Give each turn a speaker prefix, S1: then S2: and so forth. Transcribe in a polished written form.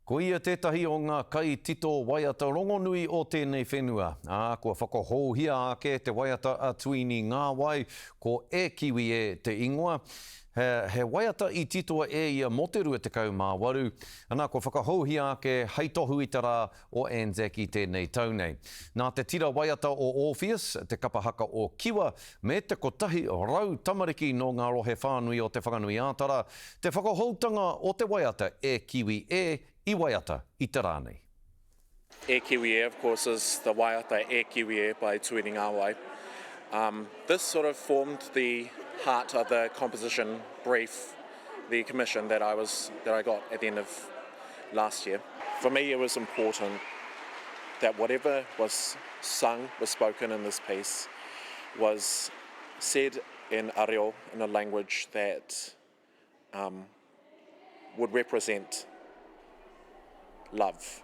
S1: Ko ia tētahi o ngā kai tito waiata rongonui o tēnei whenua. Kua whakahohia ake te waiata atuini ngā wai ko e kiwi e te ingoa. He waiata i titoa e ia mo te 28. Anā kua whakahohia ake hei tohu i te rā o Anzac i tēnei taunei. Nā te tira waiata o Orpheus, te kapahaka o Kiwa, me te kotahi rau tamariki no ngā rohe whānui o te whakanui ātara, te whakahoutanga o te waiata e kiwi e I waiata I te rānei.
S2: E Kiwi E, of course, is the waiata E Kiwi E by Tuini Ngāwai. This sort of formed the heart of the composition brief, the commission that I got at the end of last year. For me, it was important that whatever was sung, was spoken in this piece, was said in areo, in a language that would represent love.